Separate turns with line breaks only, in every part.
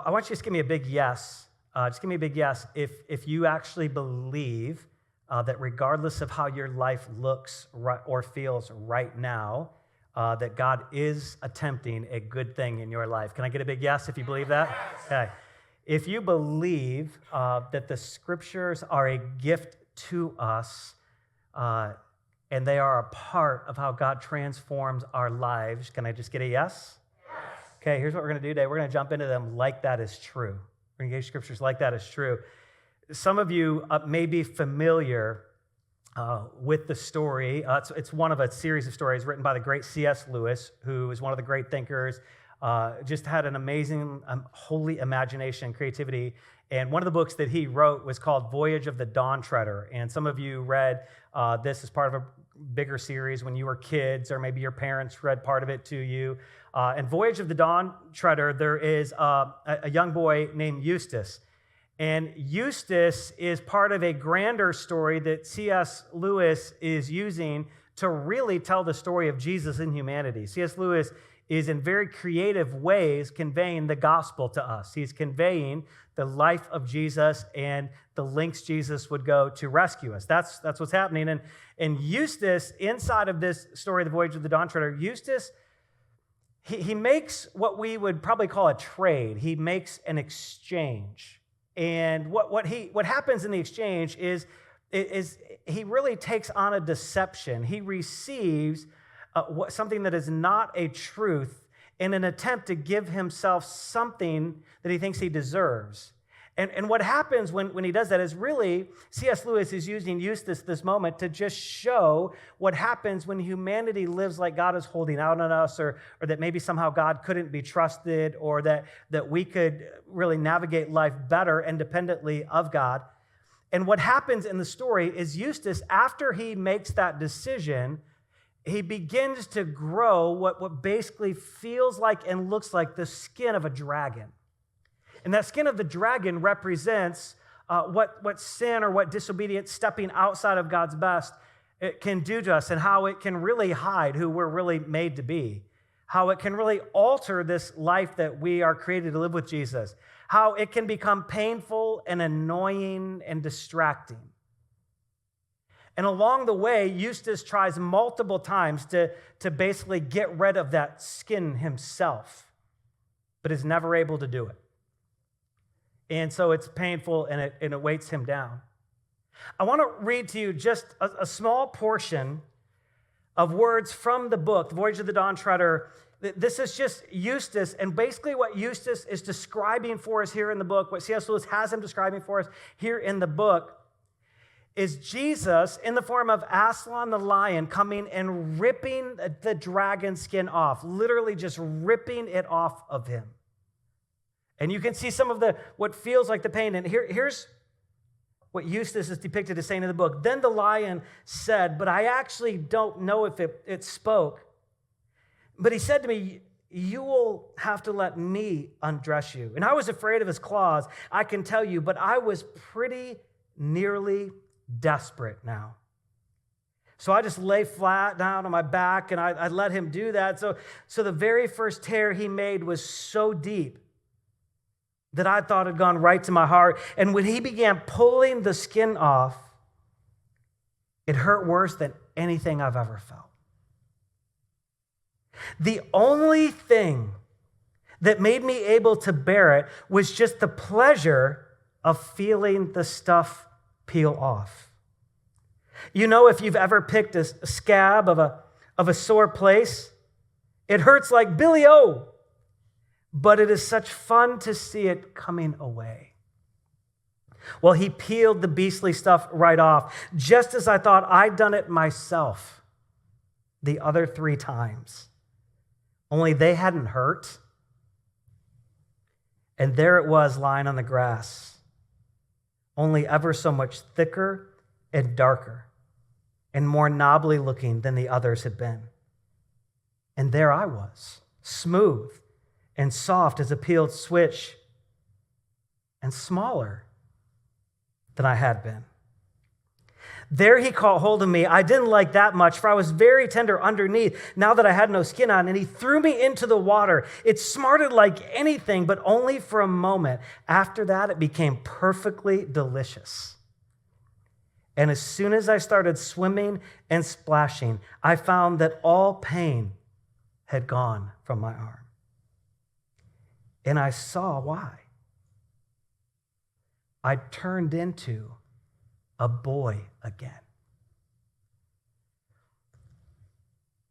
I want you to just give me a big yes. Just give me a big yes if you actually believe that regardless of how your life looks or feels right now, that God is attempting a good thing in your life. Can I get a big yes if you believe that? Yes. Okay. If you believe that the scriptures are a gift to us and they are a part of how God transforms our lives, can I just get a yes? Yes. Okay, here's what we're going to do today. We're going to jump into them like that is true. We're going to engage scriptures like that is true. Some of you may be familiar with the story. It's one of a series of stories written by the great C.S. Lewis, who is one of the great thinkers, just had an amazing, holy imagination, creativity. And one of the books that he wrote was called Voyage of the Dawn Treader. And some of you read this as part of a bigger series when you were kids, or maybe your parents read part of it to you. And Voyage of the Dawn Treader, there is a young boy named Eustace. And Eustace is part of a grander story that C.S. Lewis is using to really tell the story of Jesus and humanity. C.S. Lewis is in very creative ways conveying the gospel to us. He's conveying the life of Jesus and the lengths Jesus would go to rescue us. That's what's happening. And Eustace, inside of this story, The Voyage of the Dawn Treader, Eustace, he makes what we would probably call a trade. He makes an exchange. And what happens in the exchange is he really takes on a deception. He receives something that is not a truth in an attempt to give himself something that he thinks he deserves. And what happens when he does that is really, C.S. Lewis is using Eustace this moment to just show what happens when humanity lives like God is holding out on us, or that maybe somehow God couldn't be trusted, or that we could really navigate life better independently of God. And what happens in the story is Eustace, after he makes that decision, he begins to grow what basically feels like and looks like the skin of a dragon. And that skin of the dragon represents what sin or what disobedience, stepping outside of God's best, it can do to us, and how it can really hide who we're really made to be, how it can really alter this life that we are created to live with Jesus, how it can become painful and annoying and distracting. And along the way, Eustace tries multiple times to basically get rid of that skin himself, but is never able to do it. And so it's painful, and it weights him down. I want to read to you just a small portion of words from the book, The Voyage of the Dawn Treader. This is just Eustace, and basically what Eustace is describing for us here in the book, what C.S. Lewis has him describing for us here in the book, is Jesus in the form of Aslan the lion coming and ripping the dragon skin off, literally just ripping it off of him. And you can see some of what feels like the pain. And here's what Eustace is depicted as saying in the book. Then the lion said, but I actually don't know if it spoke. But he said to me, you will have to let me undress you. And I was afraid of his claws, I can tell you, but I was pretty nearly desperate now. So I just lay flat down on my back, and I let him do that. So the very first tear he made was so deep that I thought had gone right to my heart. And when he began pulling the skin off, it hurt worse than anything I've ever felt. The only thing that made me able to bear it was just the pleasure of feeling the stuff peel off. You know, if you've ever picked a scab of a sore place, it hurts like Billy O, but it is such fun to see it coming away. Well, he peeled the beastly stuff right off, just as I thought I'd done it myself the other 3 times. Only they hadn't hurt. And there it was lying on the grass, only ever so much thicker and darker and more knobbly looking than the others had been. And there I was, smooth and soft as a peeled switch, and smaller than I had been. There he caught hold of me. I didn't like that much, for I was very tender underneath now that I had no skin on. And he threw me into the water. It smarted like anything, but only for a moment. After that, it became perfectly delicious. And as soon as I started swimming and splashing, I found that all pain had gone from my arm. And I saw why. I turned into a boy again.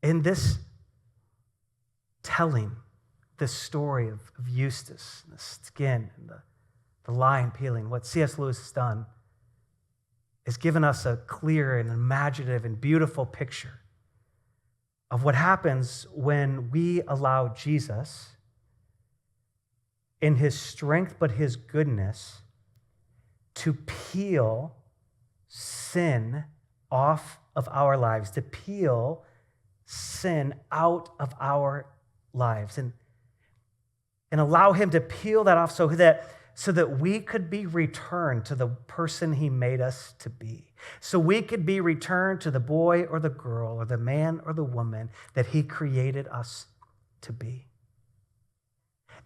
In this telling, this story of Eustace, and the skin, and the lion peeling, what C.S. Lewis has done is given us a clear and imaginative and beautiful picture of what happens when we allow Jesus, in his strength but his goodness, to peel sin off of our lives, to peel sin out of our lives, and allow him to peel that off so that we could be returned to the person he made us to be. So we could be returned to the boy or the girl or the man or the woman that he created us to be.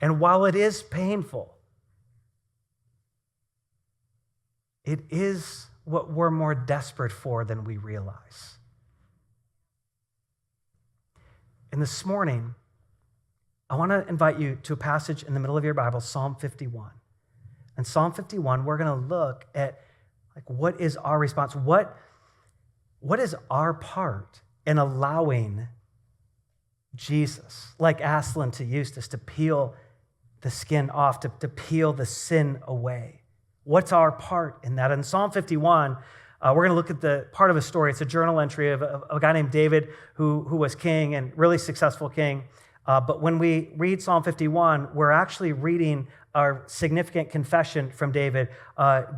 And while it is painful, it is what we're more desperate for than we realize. And this morning, I want to invite you to a passage in the middle of your Bible, Psalm 51. In Psalm 51, we're going to look at what is our response? What is our part in allowing Jesus, like Aslan to Eustace, to peel the skin off, to peel the sin away? What's our part in that? In Psalm 51, we're going to look at the part of a story. It's a journal entry of a guy named David who was king and really successful king. But when we read Psalm 51, we're actually reading a significant confession from David.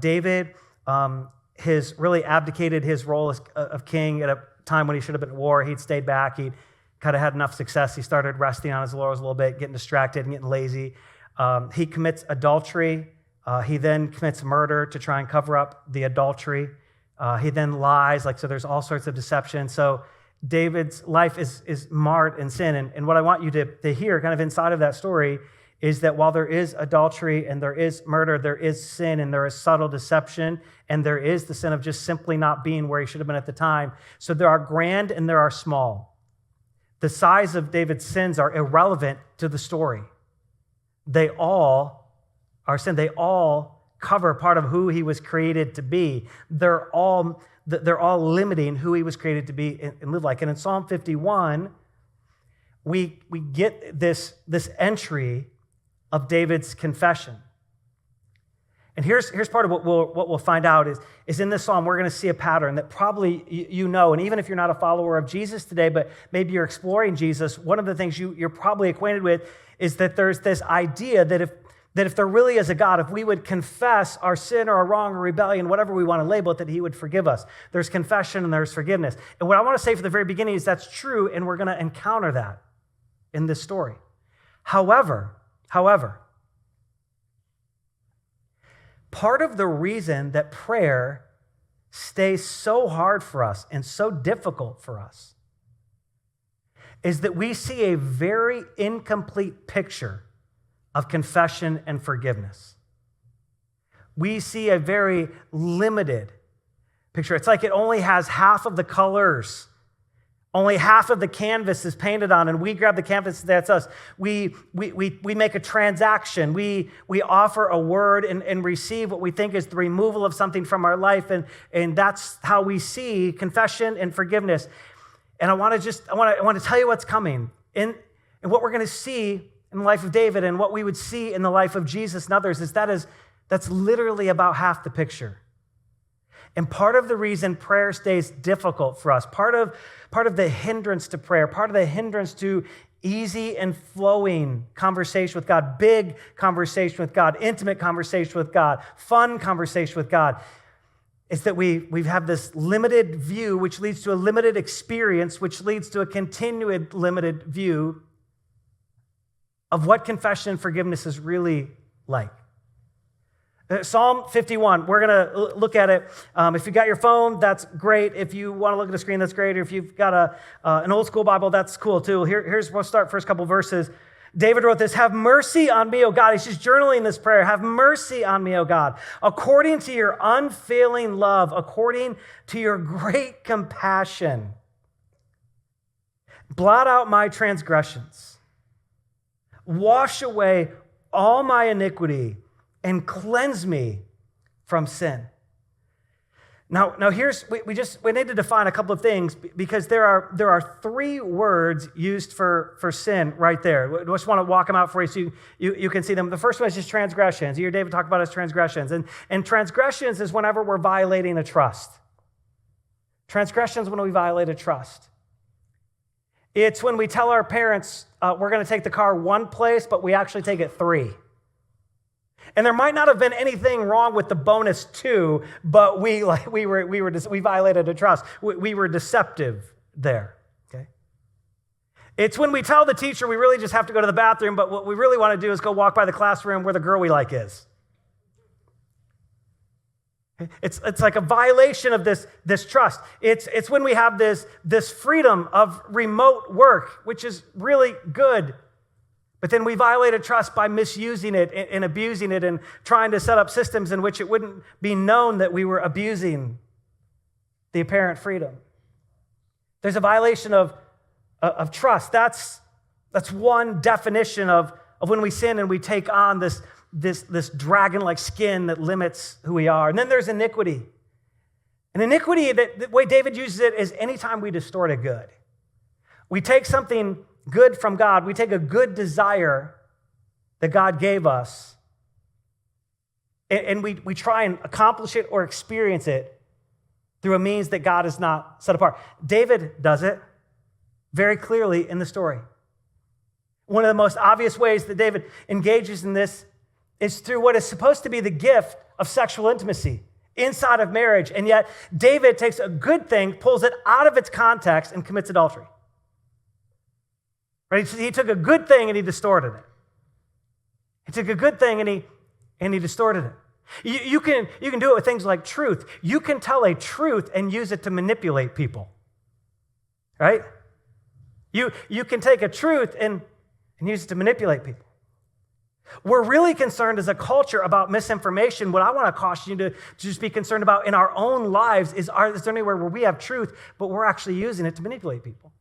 David has really abdicated his role of king at a time when he should have been at war. He'd stayed back. He'd kind of had enough success. He started resting on his laurels a little bit, getting distracted and getting lazy. He commits adultery. He then commits murder to try and cover up the adultery. He then lies, so there's all sorts of deception. So David's life is marred in sin. And what I want you to hear kind of inside of that story is that while there is adultery and there is murder, there is sin and there is subtle deception and there is the sin of just simply not being where he should have been at the time. So there are grand and there are small. The size of David's sins are irrelevant to the story. They all are sin. They all cover part of who he was created to be. They're all limiting who he was created to be and live like. And in Psalm 51, we get this entry of David's confession. And here's part of what we'll find out is in this psalm, we're going to see a pattern that probably you know, and even if you're not a follower of Jesus today, but maybe you're exploring Jesus, one of the things you're probably acquainted with is that there's this idea that if there really is a God, if we would confess our sin or our wrong or rebellion, whatever we want to label it, that he would forgive us. There's confession and there's forgiveness. And what I want to say from the very beginning is that's true, and we're going to encounter that in this story. However, part of the reason that prayer stays so hard for us and so difficult for us is that we see a very incomplete picture of confession and forgiveness. We see a very limited picture. It's like it only has half of the colors. Only half of the canvas is painted on, and we grab the canvas, that's us. We make a transaction. We offer a word and receive what we think is the removal of something from our life, and that's how we see confession and forgiveness. And I want to tell you what's coming. And what we're going to see in the life of David and what we would see in the life of Jesus and others that's literally about half the picture. And part of the reason prayer stays difficult for us, part of the hindrance to prayer, part of the hindrance to easy and flowing conversation with God, big conversation with God, intimate conversation with God, fun conversation with God, is that we have this limited view, which leads to a limited experience, which leads to a continued limited view of what confession and forgiveness is really like. Psalm 51, we're going to look at it. If you've got your phone, that's great. If you want to look at the screen, that's great. Or if you've got an old school Bible, that's cool too. We'll start first couple verses. David wrote this, "Have mercy on me, O God." He's just journaling this prayer. "Have mercy on me, O God, according to your unfailing love, according to your great compassion. Blot out my transgressions. Wash away all my iniquity and cleanse me from sin." Now we need to define a couple of things because there are three words used for sin right there. We just want to walk them out for you so you can see them. The first one is just transgressions. You hear David talk about his transgressions. And transgressions is whenever we're violating a trust. Transgressions when we violate a trust. It's when we tell our parents we're going to take the car one place, but we actually take it three. And there might not have been anything wrong with the bonus two, but we violated a trust. We were deceptive there. Okay. It's when we tell the teacher we really just have to go to the bathroom, but what we really want to do is go walk by the classroom where the girl we like is. It's like a violation of this trust. It's when we have this freedom of remote work, which is really good. But then we violated trust by misusing it and abusing it and trying to set up systems in which it wouldn't be known that we were abusing the apparent freedom. There's a violation of trust. That's one definition of when we sin and we take on this dragon-like skin that limits who we are. And then there's iniquity. And iniquity, the way David uses it, is anytime we distort a good. We take something good from God. We take a good desire that God gave us, and we try and accomplish it or experience it through a means that God has not set apart. David does it very clearly in the story. One of the most obvious ways that David engages in this is through what is supposed to be the gift of sexual intimacy inside of marriage, and yet David takes a good thing, pulls it out of its context, and commits adultery. Right? He took a good thing and he distorted it. He took a good thing and he distorted it. You can do it with things like truth. You can tell a truth and use it to manipulate people. Right? You can take a truth and use it to manipulate people. We're really concerned as a culture about misinformation. What I want to caution you to just be concerned about in our own lives is there anywhere where we have truth, but we're actually using it to manipulate people.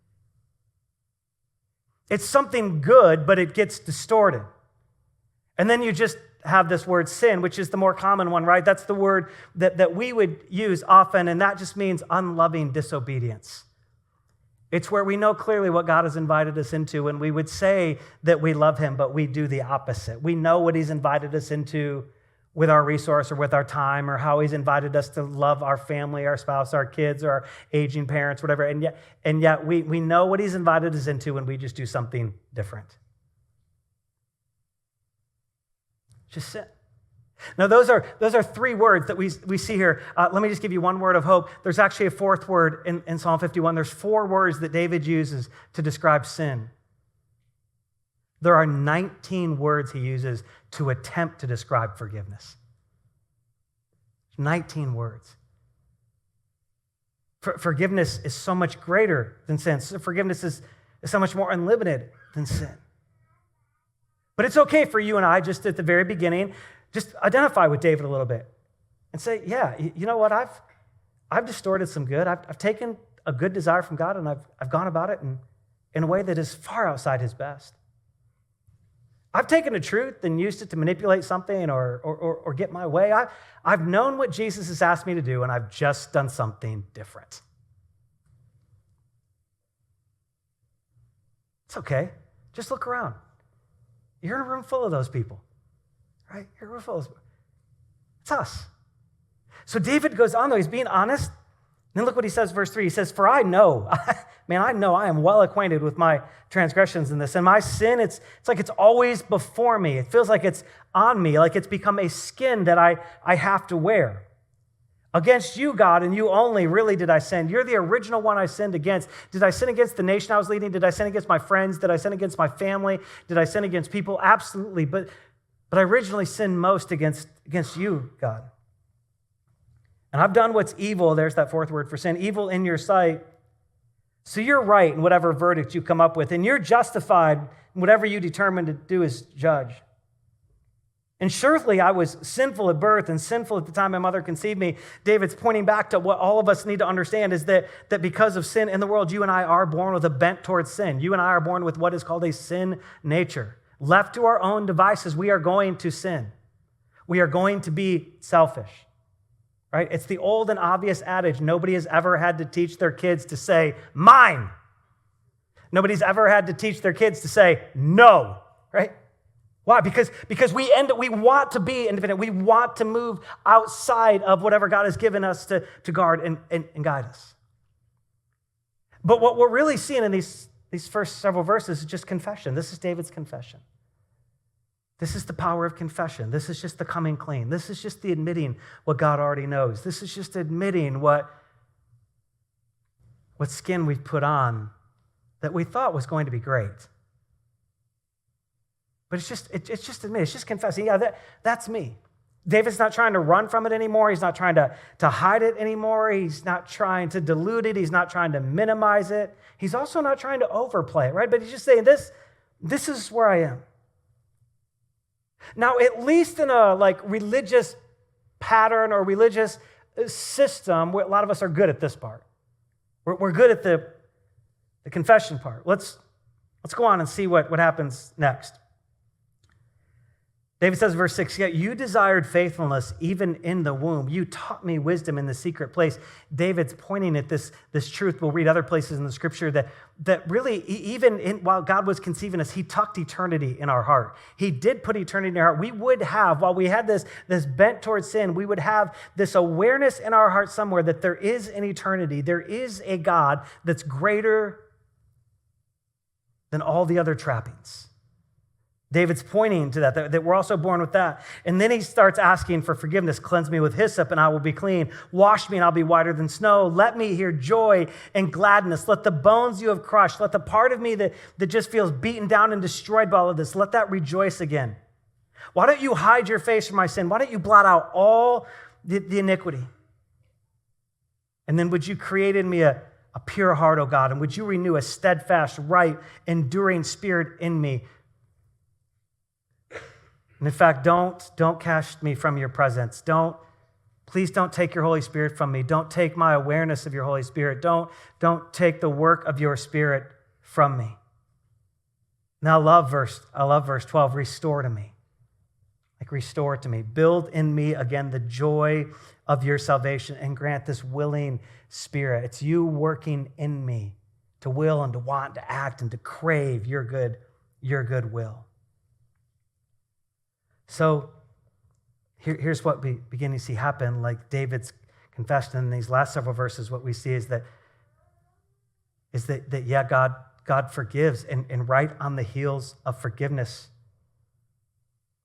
It's something good, but it gets distorted. And then you just have this word sin, which is the more common one, right? That's the word that we would use often, and that just means unloving disobedience. It's where we know clearly what God has invited us into, and we would say that we love him, but we do the opposite. We know what he's invited us into with our resource or with our time, or how he's invited us to love our family, our spouse, our kids, or our aging parents, whatever. And yet we know what he's invited us into, and we just do something different. Just sin. Now, those are three words that we see here. Let me just give you one word of hope. There's actually a fourth word in Psalm 51. There's four words that David uses to describe sin. There are 19 words he uses to attempt to describe forgiveness. 19 words. Forgiveness is so much greater than sin. Forgiveness is so much more unlimited than sin. But it's okay for you and I, just at the very beginning, just identify with David a little bit and say, yeah, you know what? I've distorted some good. I've taken a good desire from God, and I've gone about it in a way that is far outside his best. I've taken the truth and used it to manipulate something or get my way. I've known what Jesus has asked me to do, and I've just done something different. It's okay. Just look around. You're in a room full of those people, right? You're in a room full of those people. It's us. So David goes on, though. He's being honest. And then look what he says, verse 3. He says, "For I know, I know I am well acquainted with my transgressions in this. And my sin, it's like it's always before me. It feels like it's on me, like it's become a skin that I have to wear. Against you, God, and you only, really did I sin. You're the original one I sinned against. Did I sin against the nation I was leading? Did I sin against my friends? Did I sin against my family? Did I sin against people? Absolutely. But But I originally sinned most against you, God. And I've done what's evil, there's that fourth word for sin, evil in your sight. So you're right in whatever verdict you come up with, and you're justified in whatever you determine to do as judge. And surely I was sinful at birth and sinful at the time my mother conceived me. David's pointing back to what all of us need to understand is that because of sin in the world, you and I are born with a bent towards sin. You and I are born with what is called a sin nature. Left to our own devices, we are going to sin. We are going to be selfish, right? It's the old and obvious adage, nobody has ever had to teach their kids to say, mine. Nobody's ever had to teach their kids to say, no, right? Why? Because we want to be independent. We want to move outside of whatever God has given us to guard and guide us. But what we're really seeing in these first several verses is just confession. This is David's confession. This is the power of confession. This is just the coming clean. This is just the admitting what God already knows. This is just admitting what skin we've put on that we thought was going to be great. But it's just admit, it's just confessing, yeah, that's me. David's not trying to run from it anymore. He's not trying to hide it anymore. He's not trying to dilute it. He's not trying to minimize it. He's also not trying to overplay it, right? But he's just saying, this is where I am. Now, at least in a religious pattern or religious system, a lot of us are good at this part. We're good at the confession part. Let's go on and see what happens next. David says, verse 6, yet you desired faithfulness even in the womb. You taught me wisdom in the secret place. David's pointing at this truth. We'll read other places in the scripture that really, while God was conceiving us, he tucked eternity in our heart. He did put eternity in our heart. We would have, while we had this bent towards sin, we would have this awareness in our heart somewhere that there is an eternity. There is a God that's greater than all the other trappings. David's pointing to that we're also born with that. And then he starts asking for forgiveness. Cleanse me with hyssop and I will be clean. Wash me and I'll be whiter than snow. Let me hear joy and gladness. Let the bones you have crushed, let the part of me that just feels beaten down and destroyed by all of this, let that rejoice again. Why don't you hide your face from my sin? Why don't you blot out all the iniquity? And then would you create in me a pure heart, O God, and would you renew a steadfast, right, enduring spirit in me? And in fact, don't cast me from your presence. Please don't take your Holy Spirit from me. Don't take my awareness of your Holy Spirit. Don't take the work of your Spirit from me. Now I love verse 12. Restore to me. Restore to me. Build in me again the joy of your salvation and grant this willing spirit. It's you working in me to will and to want, to act and to crave your good will. So here's what we begin to see happen, like David's confession in these last several verses. What we see is that yeah, God forgives, and right on the heels of forgiveness,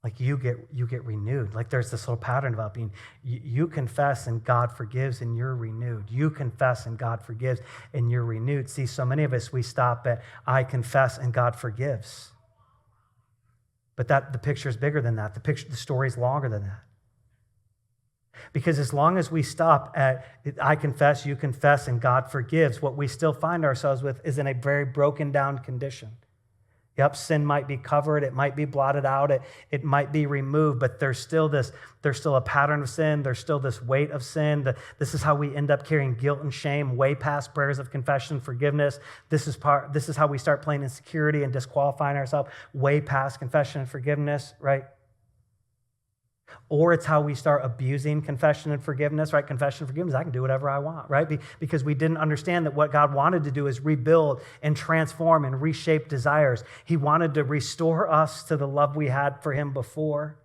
like you get renewed. Like there's this little pattern about being, you confess and God forgives and you're renewed. You confess and God forgives and you're renewed. See, so many of us, we stop at I confess and God forgives. But the picture is bigger than that. The story is longer than that. Because as long as we stop at I confess, you confess, and God forgives, what we still find ourselves with is in a very broken down condition. Yep, sin might be covered, it might be blotted out, it might be removed, but there's still a pattern of sin, there's still this weight of sin. This is how we end up carrying guilt and shame way past prayers of confession, forgiveness. This is how we start playing insecurity and disqualifying ourselves way past confession and forgiveness, right? Or it's how we start abusing confession and forgiveness, right? Confession and forgiveness, I can do whatever I want, right? Because we didn't understand that what God wanted to do is rebuild and transform and reshape desires. He wanted to restore us to the love we had for him before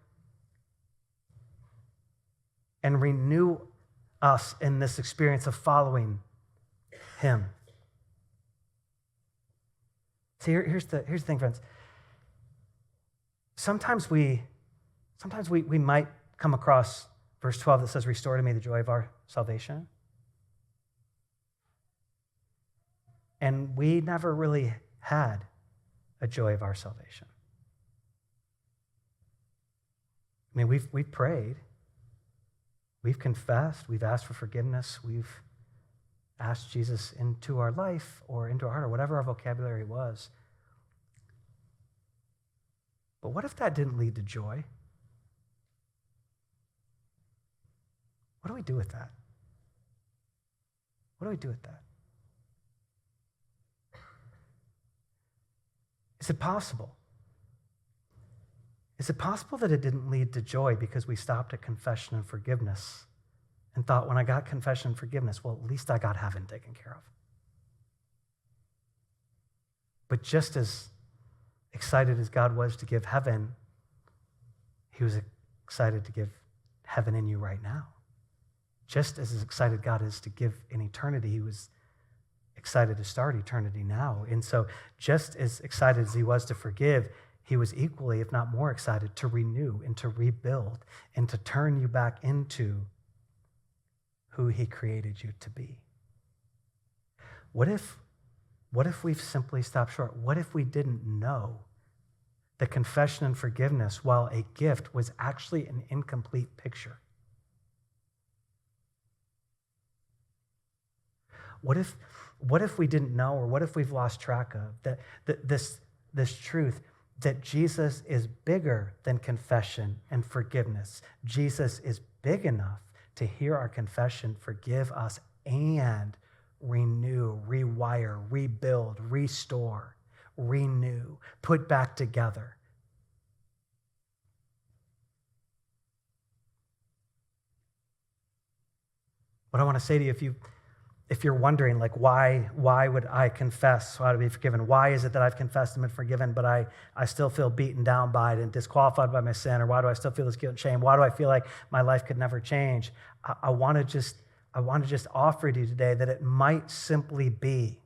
and renew us in this experience of following him. See, here's the thing, friends. Sometimes we might come across verse 12 that says, restore to me the joy of our salvation. And we never really had a joy of our salvation. I mean, we've prayed. We've confessed. We've asked for forgiveness. We've asked Jesus into our life or into our heart or whatever our vocabulary was. But what if that didn't lead to joy? What do we do with that? What do we do with that? Is it possible? Is it possible that it didn't lead to joy because we stopped at confession and forgiveness and thought, when I got confession and forgiveness, well, at least I got heaven taken care of? But just as excited as God was to give heaven, he was excited to give heaven in you right now. Just as excited God is to give in eternity, he was excited to start eternity now. And so just as excited as he was to forgive, he was equally, if not more excited, to renew and to rebuild and to turn you back into who he created you to be. What if we've simply stopped short? What if we didn't know that confession and forgiveness, while a gift, was actually an incomplete picture? What if we didn't know, or what if we've lost track of that this truth that Jesus is bigger than confession and forgiveness? Jesus is big enough to hear our confession, forgive us, and renew, rewire, rebuild, restore, renew, put back together. What I want to say to you, if you're wondering, like, why would I confess so I to be forgiven? Why is it that I've confessed and been forgiven, but I still feel beaten down by it and disqualified by my sin? Or why do I still feel this guilt and shame? Why do I feel like my life could never change? I want to just offer to you today that it might simply be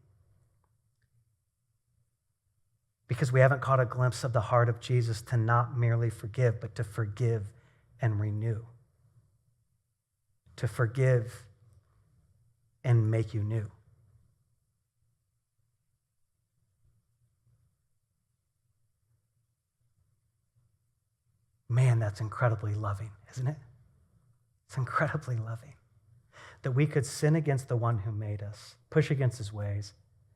because we haven't caught a glimpse of the heart of Jesus to not merely forgive, but to forgive and renew. To forgive and make you new. Man, that's incredibly loving, isn't it? It's incredibly loving that we could sin against the one who made us, push against his ways,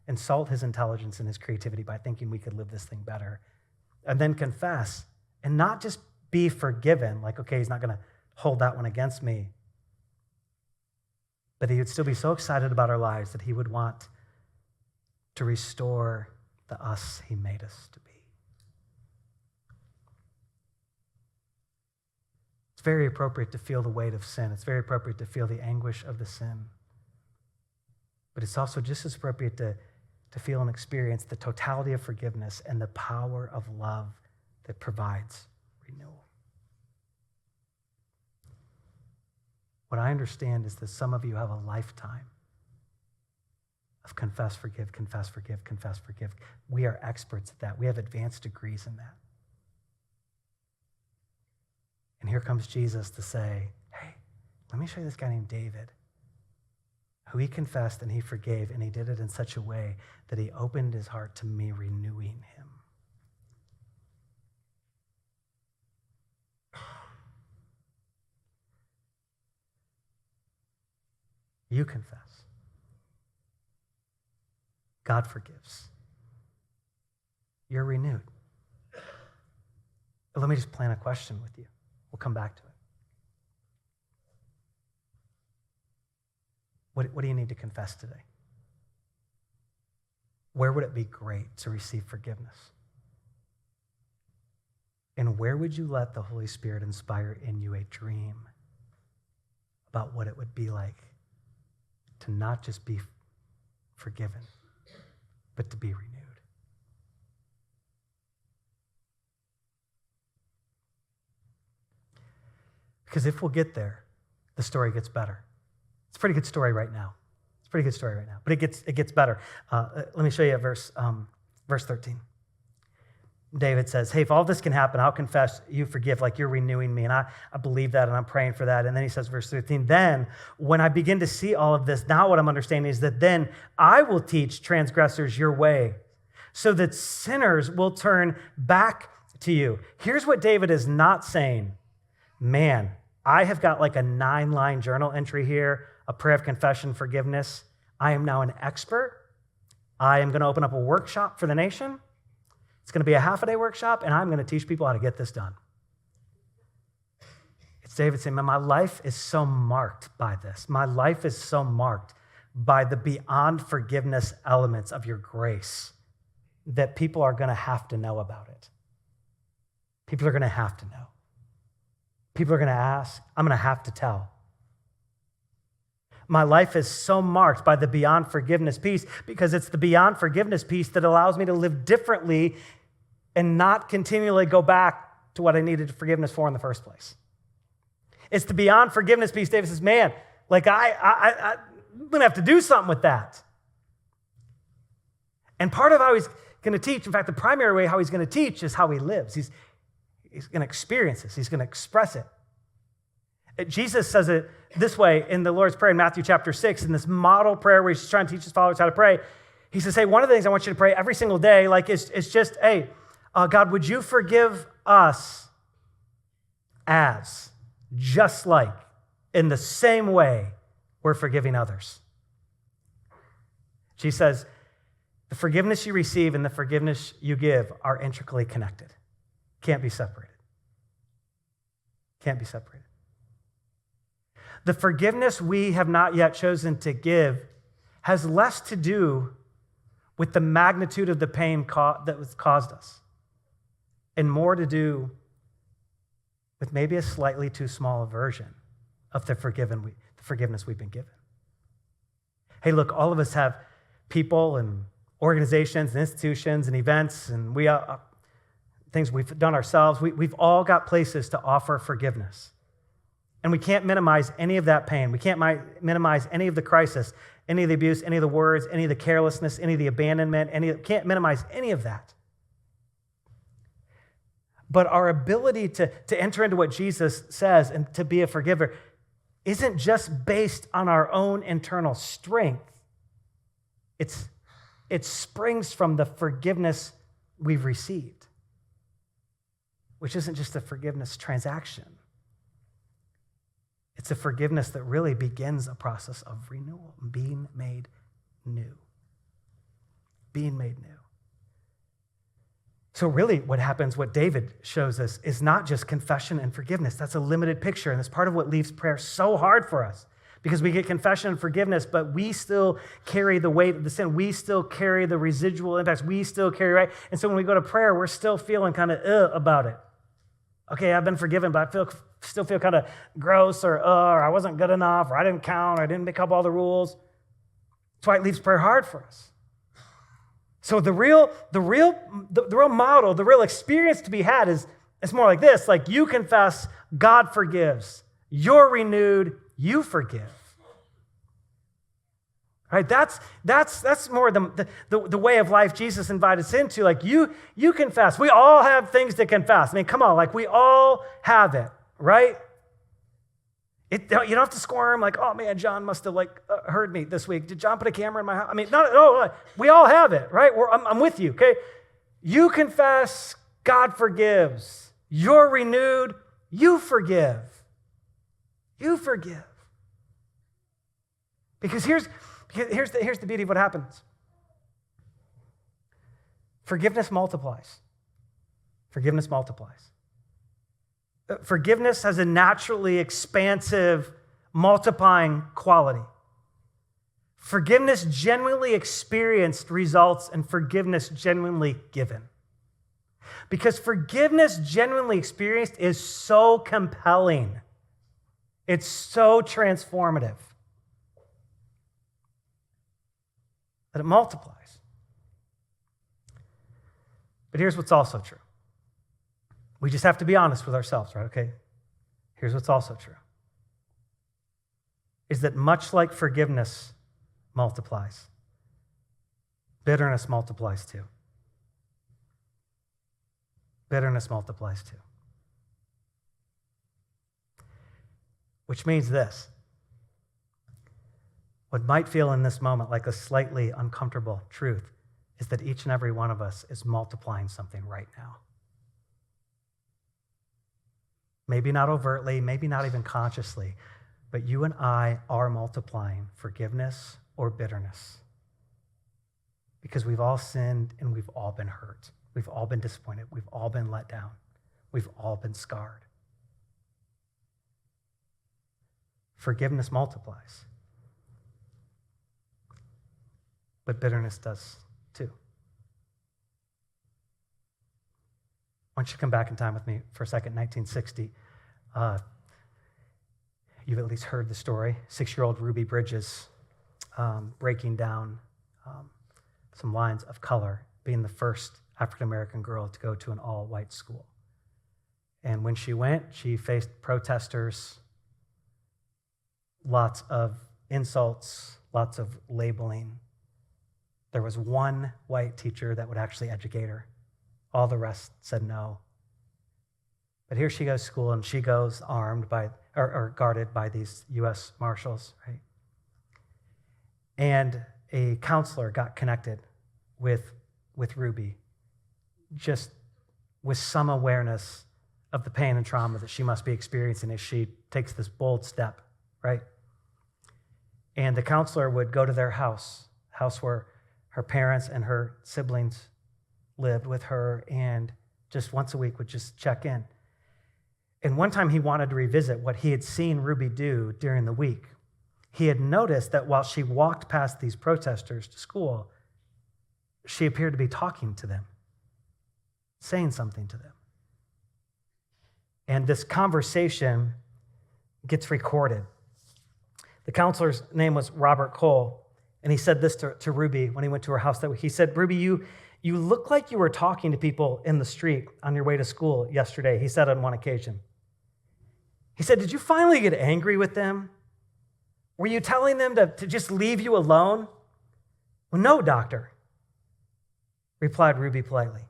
insult his intelligence and his creativity by thinking we could live this thing better, and then confess and not just be forgiven, like, okay, he's not going to hold that one against me, but he would still be so excited about our lives that he would want to restore the us he made us to be. It's very appropriate to feel the weight of sin. It's very appropriate to feel the anguish of the sin. But it's also just as appropriate to feel and experience the totality of forgiveness and the power of love that provides renewal. What I understand is that some of you have a lifetime of confess, forgive, confess, forgive, confess, forgive. We are experts at that. We have advanced degrees in that. And here comes Jesus to say, hey, let me show you this guy named David, who he confessed and he forgave, and he did it in such a way that he opened his heart to me, renewing him. You confess. God forgives. You're renewed. But let me just plant a question with you. We'll come back to it. What do you need to confess today? Where would it be great to receive forgiveness? And where would you let the Holy Spirit inspire in you a dream about what it would be like to not just be forgiven, but to be renewed? Because if we'll get there, the story gets better. It's a pretty good story right now. But it gets better. Let me show you verse 13. David says, hey, if all this can happen, I'll confess, you forgive, like you're renewing me. And I believe that, and I'm praying for that. And then he says, verse 13, then when I begin to see all of this, now what I'm understanding is that then I will teach transgressors your way, so that sinners will turn back to you. Here's what David is not saying. man, I have got like a 9-line journal entry here, a prayer of confession, forgiveness. I am now an expert. I am going to open up a workshop for the nation. It's going to be a half-a-day workshop, and I'm going to teach people how to get this done. It's David saying, man, my life is so marked by this. My life is so marked by the beyond forgiveness elements of your grace that people are going to have to know about it. People are going to have to know. People are going to ask. I'm going to have to tell. My life is so marked by the beyond forgiveness piece because it's the beyond forgiveness piece that allows me to live differently and not continually go back to what I needed forgiveness for in the first place. It's the beyond forgiveness piece. David says, man, like I'm going to have to do something with that. And part of how he's going to teach, in fact, the primary way how he's going to teach is how he lives. He's going to experience this. He's going to express it. Jesus says it this way in the Lord's Prayer in Matthew chapter 6, in this model prayer where he's trying to teach his followers how to pray. He says, hey, one of the things I want you to pray every single day, like, is just, hey, God, would you forgive us as, just like, in the same way we're forgiving others. She says, the forgiveness you receive and the forgiveness you give are intricately connected. Can't be separated. Can't be separated. The forgiveness we have not yet chosen to give has less to do with the magnitude of the pain that was caused us and more to do with maybe a slightly too small a version of the forgiveness we've been given. Hey, look, all of us have people and organizations and institutions and events and things we've done ourselves. We've all got places to offer forgiveness. And we can't minimize any of that pain. We can't minimize any of the crisis, any of the abuse, any of the words, any of the carelessness, any of the abandonment, can't minimize any of that. But our ability to enter into what Jesus says and to be a forgiver isn't just based on our own internal strength. It springs from the forgiveness we've received, which isn't just a forgiveness transaction. It's a forgiveness that really begins a process of renewal, being made new. Being made new. So really what happens, what David shows us, is not just confession and forgiveness. That's a limited picture, and it's part of what leaves prayer so hard for us, because we get confession and forgiveness, but we still carry the weight of the sin. We still carry the residual impacts. We still carry, right? And so when we go to prayer, we're still feeling kind of about it. Okay, I've been forgiven, but I still feel kind of gross, or I wasn't good enough, or I didn't count, or I didn't make up all the rules. That's why it leaves prayer hard for us. So the real model, the real experience to be had is it's more like this: like you confess, God forgives. You're renewed, you forgive. Right? That's more the way of life Jesus invited us into. Like you confess. We all have things to confess. I mean, come on, like we all have it, right? You don't have to squirm like, oh man, John must have heard me this week. Did John put a camera in my house? I mean, no, we all have it, right? I'm with you, okay? You confess, God forgives. You're renewed, you forgive. You forgive. Because here's the beauty of what happens. Forgiveness multiplies. Forgiveness multiplies. Forgiveness has a naturally expansive, multiplying quality. Forgiveness genuinely experienced results in forgiveness genuinely given. Because forgiveness genuinely experienced is so compelling. It's so transformative that it multiplies. But here's what's also true. We just have to be honest with ourselves, right? Okay? Here's what's also true. Is that much like forgiveness multiplies, bitterness multiplies too. Bitterness multiplies too. Which means this. What might feel in this moment like a slightly uncomfortable truth is that each and every one of us is multiplying something right now. Maybe not overtly, maybe not even consciously, but you and I are multiplying forgiveness or bitterness. Because we've all sinned and we've all been hurt. We've all been disappointed. We've all been let down. We've all been scarred. Forgiveness multiplies. But bitterness does too. Why don't you come back in time with me for a second, 1960. You've at least heard the story. 6-year-old Ruby Bridges breaking down some lines of color, being the first African-American girl to go to an all-white school. And when she went, she faced protesters, lots of insults, lots of labeling. There was one white teacher that would actually educate her. All the rest said no. But here she goes to school, and she goes armed by, or guarded by these U.S. Marshals, right? And a counselor got connected with Ruby, just with some awareness of the pain and trauma that she must be experiencing as she takes this bold step, right? And the counselor would go to their house where her parents and her siblings lived with her, and just once a week would just check in. And one time he wanted to revisit what he had seen Ruby do during the week. He had noticed that while she walked past these protesters to school, she appeared to be talking to them, saying something to them. And this conversation gets recorded. The counselor's name was Robert Cole, and he said this to Ruby when he went to her house that week. He said, "Ruby, you look like you were talking to people in the street on your way to school yesterday," he said on one occasion. He said, "Did you finally get angry with them? Were you telling them to just leave you alone?" "Well, no, doctor," replied Ruby politely.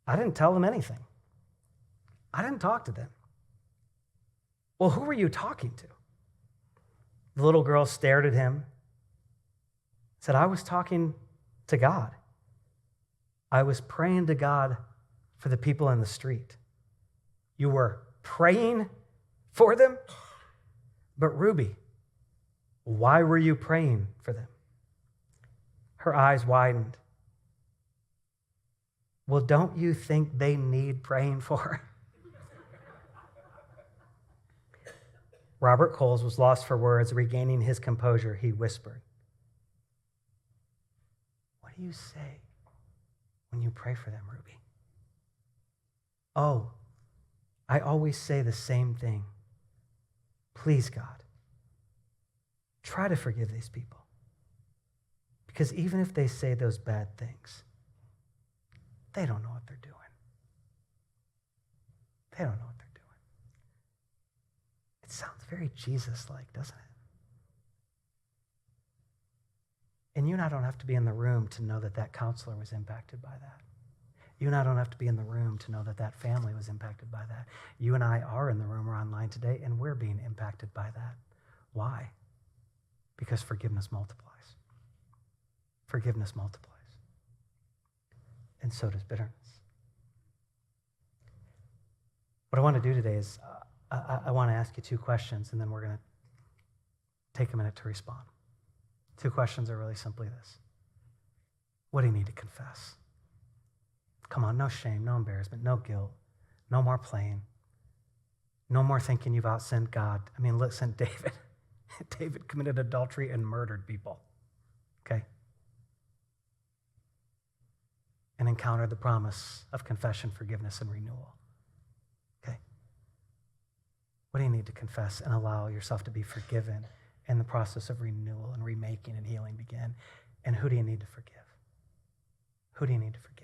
"I didn't tell them anything. I didn't talk to them." "Well, who were you talking to?" The little girl stared at him, said, "I was talking to God. I was praying to God for the people in the street." "You were praying for them?" "But Ruby, why were you praying for them?" Her eyes widened. "Well, don't you think they need praying for?" Robert Coles was lost for words. Regaining his composure, he whispered, "What do you say when you pray for them, Ruby?" "Oh, I always say the same thing. Please, God, try to forgive these people. Because even if they say those bad things, they don't know what they're doing. They don't know what they're doing." It sounds very Jesus-like, doesn't it? And you and I don't have to be in the room to know that that counselor was impacted by that. You and I don't have to be in the room to know that that family was impacted by that. You and I are in the room or online today, and we're being impacted by that. Why? Because forgiveness multiplies. Forgiveness multiplies. And so does bitterness. What I want to do today is I want to ask you 2 questions, and then we're going to take a minute to respond. 2 questions are really simply this. What do you need to confess? Come on, no shame, no embarrassment, no guilt, no more playing, no more thinking you've outsinned God. I mean, listen, David committed adultery and murdered people, okay? And encountered the promise of confession, forgiveness, and renewal, okay? What do you need to confess and allow yourself to be forgiven in the process of renewal and remaking and healing begin? And who do you need to forgive? Who do you need to forgive?